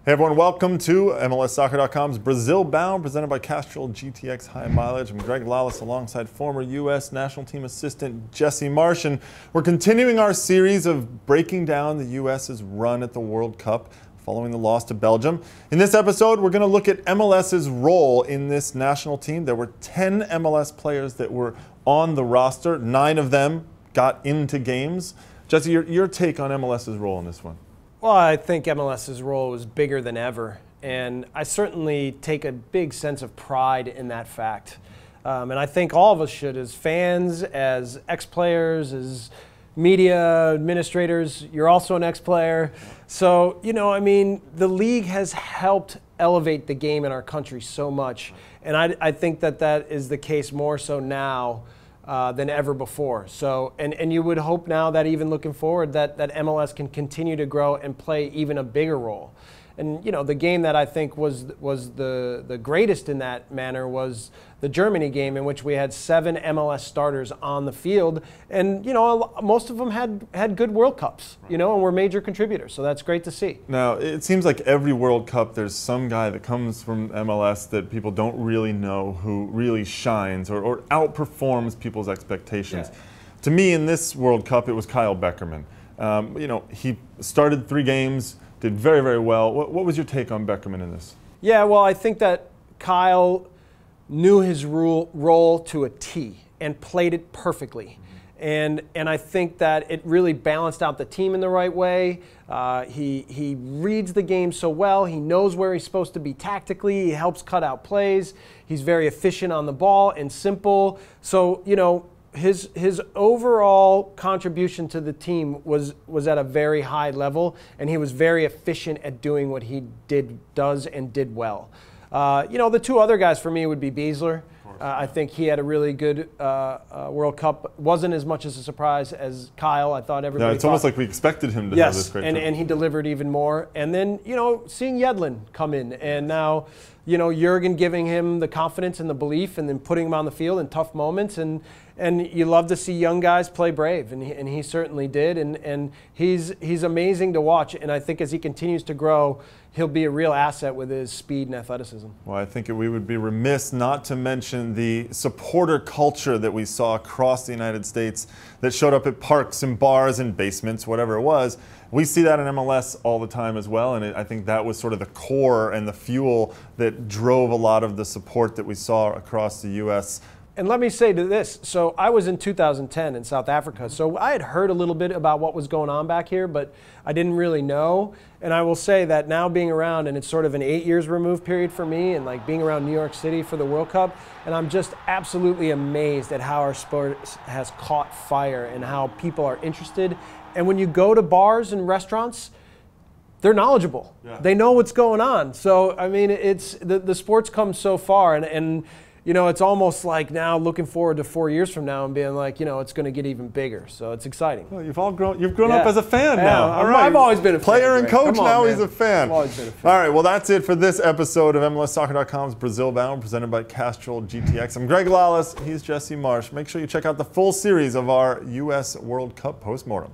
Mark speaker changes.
Speaker 1: Hey everyone, welcome to MLSsoccer.com's Brazil Bound, presented by Castrol GTX High Mileage. I'm Greg Lalas alongside former U.S. national team assistant Jesse Marsch, and we're continuing our series of breaking down the U.S.'s run at the World Cup following the loss to Belgium. In this episode, we're going to look at MLS's role in this national team. There were 10 MLS players that were on the roster. 9 of them got into games. Jesse, your take on MLS's role in this one?
Speaker 2: Well, I think MLS's role was bigger than ever, and I certainly take a big sense of pride in that fact. And I think all of us should, as fans, as ex-players, as media administrators. You're also an ex-player. So, I mean, the league has helped elevate the game in our country so much, and I think that is the case more so now than ever before. So, and you would hope now that even looking forward that MLS can continue to grow and play even a bigger role. And the game that I think was the greatest in that manner was the Germany game, in which we had 7 MLS starters on the field, and most of them had good World Cups, and were major contributors. So that's great to see. Now
Speaker 1: it seems like every World Cup there's some guy that comes from MLS that people don't really know who really shines or outperforms people's expectations. Yeah. To me, in this World Cup, it was Kyle Beckerman. He started 3 games. Did very, very well. What was your take on Beckerman in this?
Speaker 2: Yeah, well, I think that Kyle knew his role to a T and played it perfectly. And I think that it really balanced out the team in the right way. He reads the game so well. He knows where he's supposed to be tactically. He helps cut out plays. He's very efficient on the ball and simple. So, his overall contribution to the team was at a very high level, and he was very efficient at doing what he does and did well. The 2 other guys for me would be Beasler. I think he had a really good World Cup. Wasn't as much as a surprise as Kyle. I thought everybody.
Speaker 1: Yeah, it's almost like we expected him to have this great.
Speaker 2: And he delivered even more. And then seeing Yedlin come in, and now Jurgen giving him the confidence and the belief, and then putting him on the field in tough moments. And you love to see young guys play brave, and he certainly did. And he's amazing to watch. And I think as he continues to grow, he'll be a real asset with his speed and athleticism.
Speaker 1: Well, I think we would be remiss not to mention the supporter culture that we saw across the United States that showed up at parks and bars and basements, whatever it was. We see that in MLS all the time as well, and I think that was sort of the core and the fuel that drove a lot of the support that we saw across the U.S.
Speaker 2: And let me say to this, so I was in 2010 in South Africa, so I had heard a little bit about what was going on back here, but I didn't really know. And I will say that now being around, and it's sort of an 8 years removed period for me, and like being around New York City for the World Cup, and I'm just absolutely amazed at how our sport has caught fire and how people are interested. And when you go to bars and restaurants, they're knowledgeable. Yeah. They know what's going on. So, I mean, it's the sport's come so far, and it's almost like now looking forward to 4 years from now and being like, it's going to get even bigger. So it's exciting.
Speaker 1: Well, you've grown up as a fan now.
Speaker 2: All right. I've always been a
Speaker 1: player
Speaker 2: fan,
Speaker 1: and coach. Now
Speaker 2: man.
Speaker 1: He's a fan.
Speaker 2: I've always been a fan.
Speaker 1: All right. Well, that's it for this episode of MLSsoccer.com's Brazil Bound, presented by Castrol GTX. I'm Greg Lalas. He's Jesse Marsch. Make sure you check out the full series of our U.S. World Cup Post-Mortem.